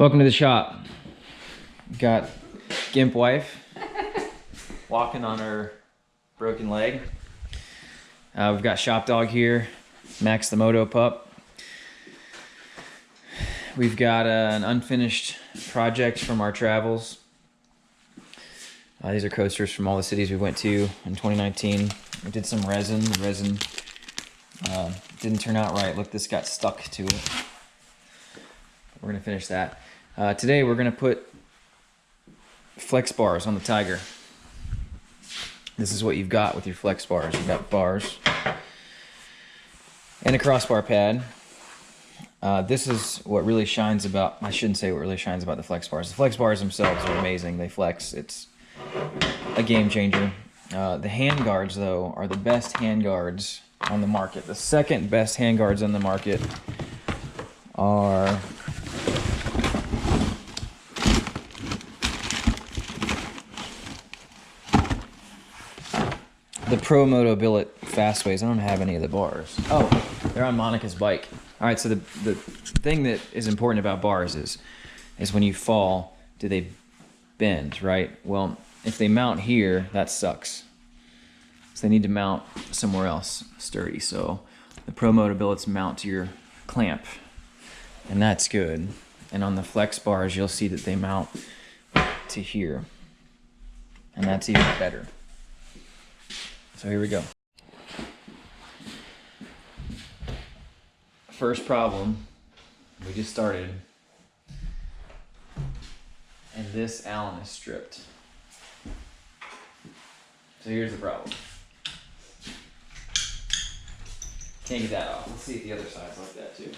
Welcome to the shop. Got Gimp wife walking on her broken leg. We've got Shop Dog here, Max the Moto pup. We've got an unfinished project from our travels. These are coasters from all the cities we went to in 2019. We did some resin. The resin didn't turn out right. Look, this got stuck to it. We're gonna finish that. Today we're gonna put flex bars on the Tiger. This is what you've got with your flex bars. You've got bars and a crossbar pad. This is what really shines about, I shouldn't say what really shines about the flex bars. The flex bars themselves are amazing. They flex. It's a game changer. The handguards, though, are the best handguards on the market. The second best handguards on the market are the Pro Moto Billet Fastways. I don't have any of the bars. Oh, they're on Monica's bike. All right, so the thing that is important about bars is when you fall, do they bend, right? Well, if they mount here, that sucks. So they need to mount somewhere else sturdy. So the Pro Moto Billets mount to your clamp, and that's good. And on the flex bars, you'll see that they mount to here, and that's even better. So here we go. First problem, we just started, and this Allen is stripped. So here's the problem. Can't get that off. Let's see if the other side's like that too.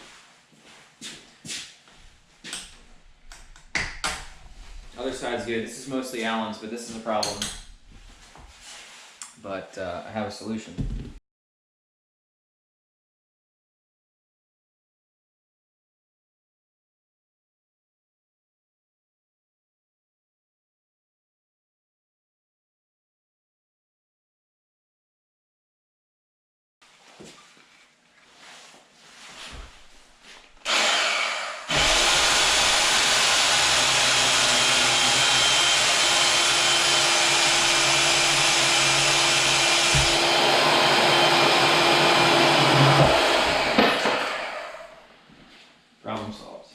Other side's good. This is mostly Allen's, but this is a problem. But I have a solution. Problem solved.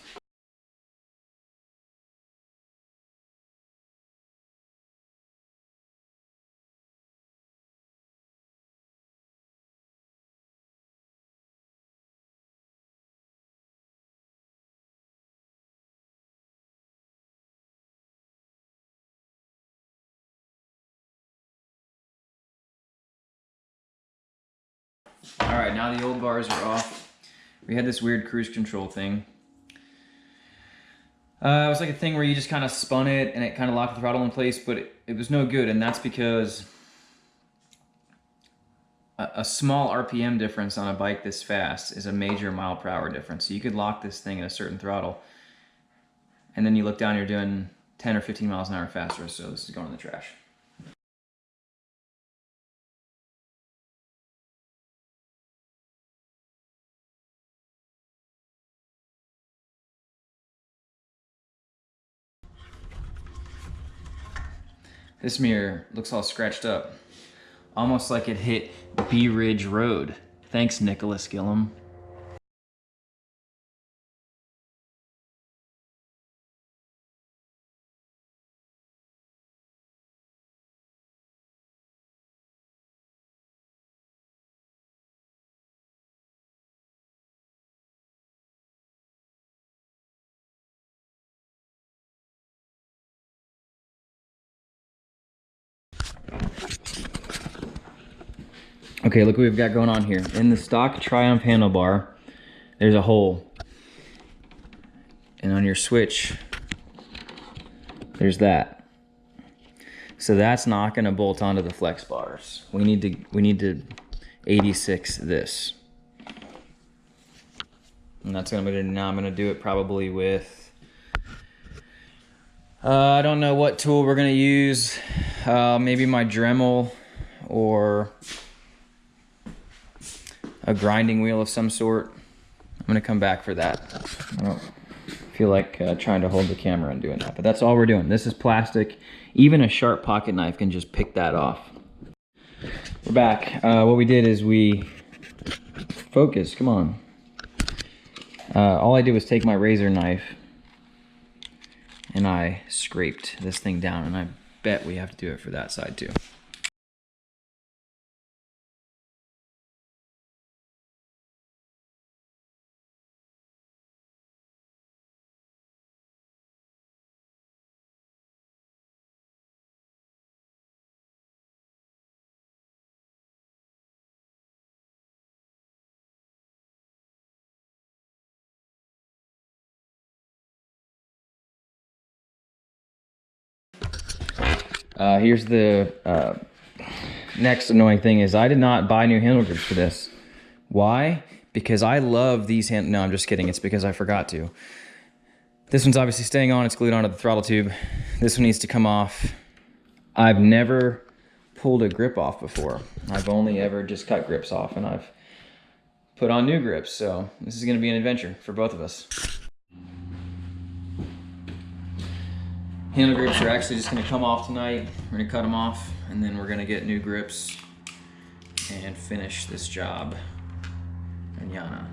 All right, now the old bars are off. We had this weird cruise control thing. It was like a thing where you just kind of spun it and it kind of locked the throttle in place, but it was no good, and that's because a small RPM difference on a bike this fast is a major mile per hour difference. So you could lock this thing at a certain throttle, and then you look down, you're doing 10 or 15 miles an hour faster, so this is going in the trash. This mirror looks all scratched up, almost like it hit Bee Ridge Road. Thanks, Nicholas Gillum. Okay, look what we've got going on here. In the stock Triumph handlebar, there's a hole. And on your switch, there's that. So that's not gonna bolt onto the flex bars. We need to 86 this. And that's gonna be, now I'm gonna do it probably with, I don't know what tool we're gonna use. Maybe my Dremel or a grinding wheel of some sort. I'm gonna come back for that. I don't feel like trying to hold the camera and doing that. But that's all we're doing. This is plastic. Even a sharp pocket knife can just pick that off. We're back. What we did is we focus. Come on. All I did was take my razor knife and I scraped this thing down, and I bet we have to do it for that side too. Here's the next annoying thing is I did not buy new handle grips for this. Why? Because I love these no, I'm just kidding. It's because I forgot to. This one's obviously staying on. It's glued onto the throttle tube. This one needs to come off. I've never pulled a grip off before. I've only ever just cut grips off, and I've put on new grips. So this is gonna be an adventure for both of us. Handle grips are actually just gonna come off tonight. We're gonna cut them off, and then we're gonna get new grips and finish this job. Manana.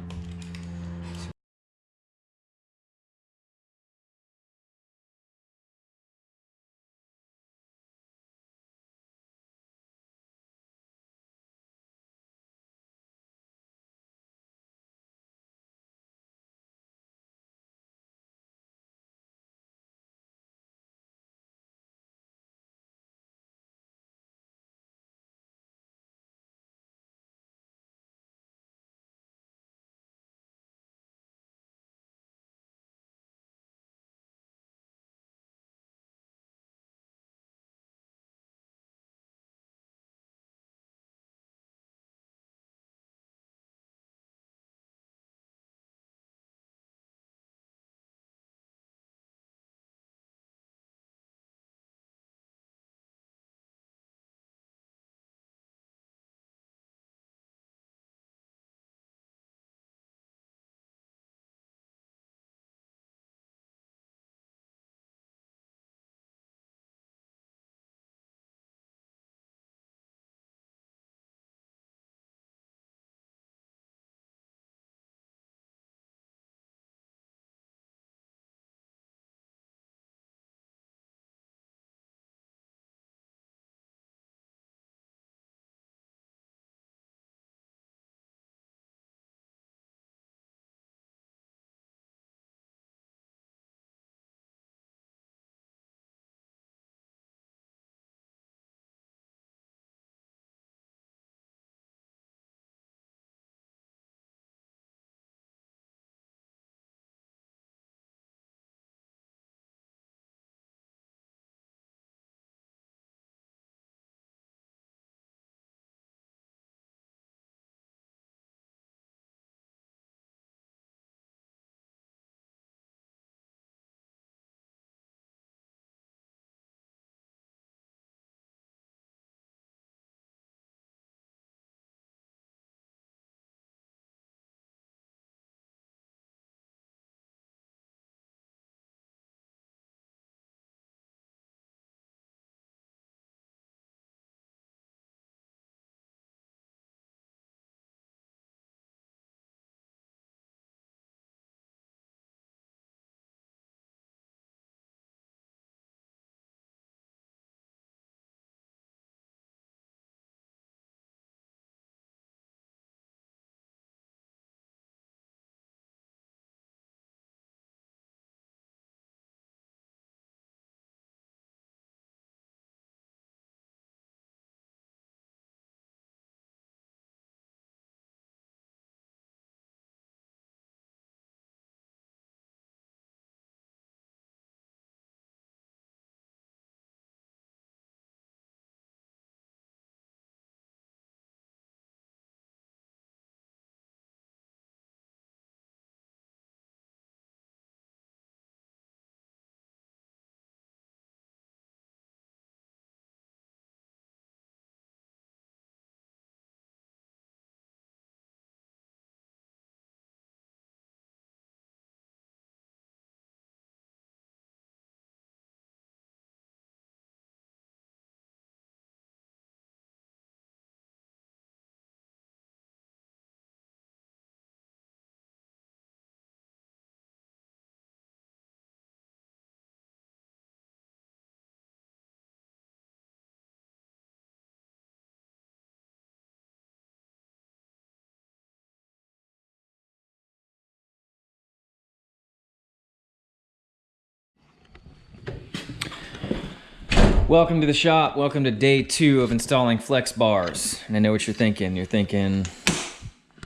Welcome to the shop. Welcome to day 2 of installing FlexxBars. And I know what you're thinking. You're thinking,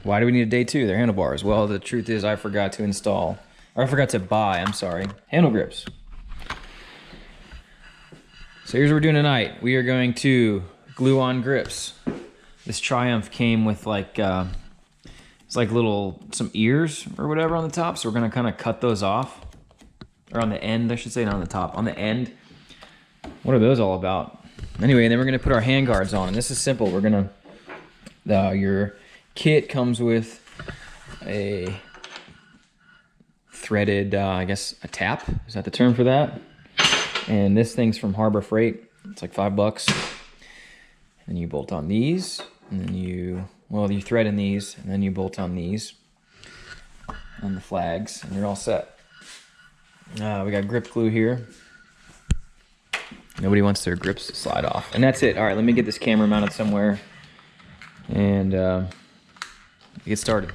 why do we need a day 2? They're handlebars. Well, the truth is I forgot to install, or I forgot to buy, I'm sorry, handle grips. So here's what we're doing tonight. We are going to glue on grips. This Triumph came with like, it's like some ears or whatever on the top. So we're gonna kind of cut those off. Or on the end, I should say, not on the top. On the end. What are those all about? Anyway, then we're gonna put our handguards on, and this is simple. We're gonna, your kit comes with a threaded, I guess, a tap. Is that the term for that? And this thing's from Harbor Freight. It's like $5. And you bolt on these, and then you thread in these, and then you bolt on these on the flags, and you're all set. We got grip glue here. Nobody wants their grips to slide off. And that's it. All right, let me get this camera mounted somewhere and get started.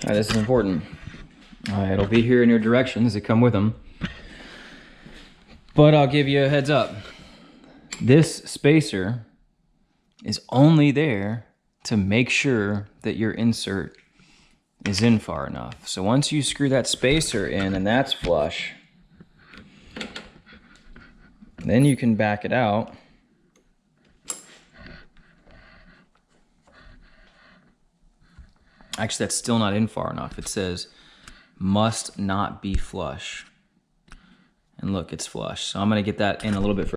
All right, this is important. It'll be here in your directions that come with them. But I'll give you a heads up. This spacer is only there to make sure that your insert is in far enough. So once you screw that spacer in and that's flush, then you can back it out. Actually, that's still not in far enough. It says must not be flush. And look, it's flush. So I'm gonna get that in a little bit further.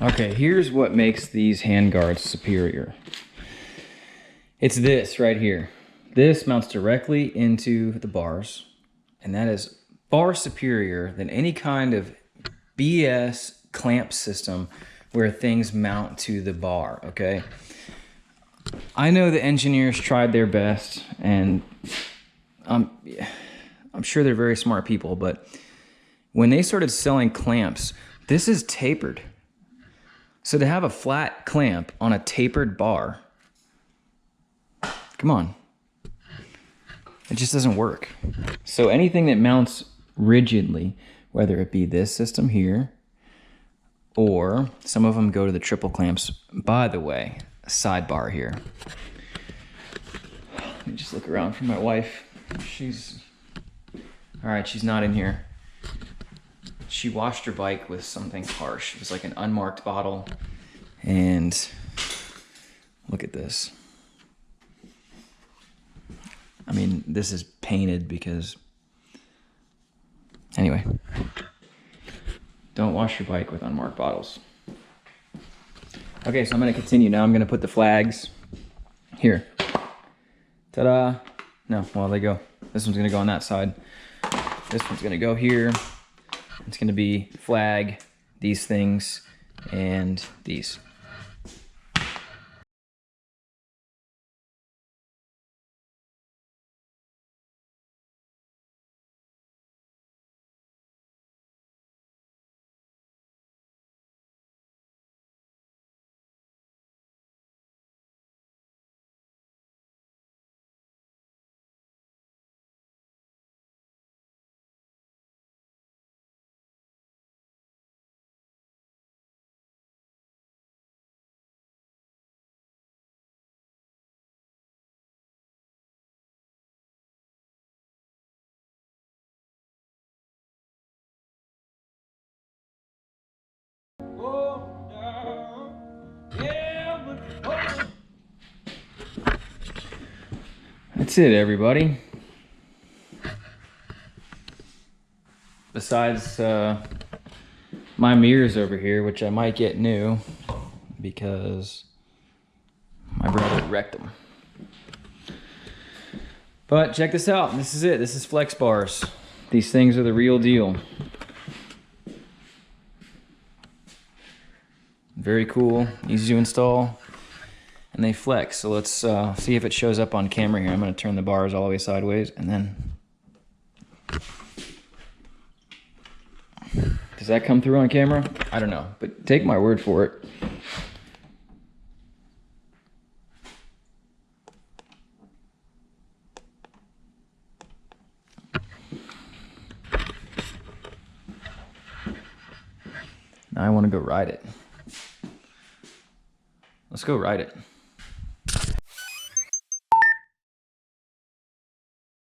Okay, here's what makes these handguards superior. It's this right here. This mounts directly into the bars, and that is far superior than any kind of BS clamp system where things mount to the bar, okay? I know the engineers tried their best, and I'm sure they're very smart people, but when they started selling clamps, this is tapered. So to have a flat clamp on a tapered bar, come on. It just doesn't work. So anything that mounts rigidly, whether it be this system here, or some of them go to the triple clamps. By the way, sidebar here. Let me just look around for my wife. All right, she's not in here. She washed her bike with something harsh. It was like an unmarked bottle. And look at this. I mean, this is painted because... Anyway. Don't wash your bike with unmarked bottles. Okay, so I'm going to continue. Now I'm going to put the flags here. Ta-da! No, well, they go. This one's going to go on that side. This one's going to go here. It's going to be flag, these things, and these. That's it, everybody. Besides my mirrors over here, which I might get new because my brother wrecked them. But check this out. This is it. This is FlexxBars. These things are the real deal. Very cool, easy to install, and they flex. So let's see if it shows up on camera here. I'm going to turn the bars all the way sideways, and then... Does that come through on camera? I don't know, but take my word for it. Now I want to go ride it. Let's go ride it.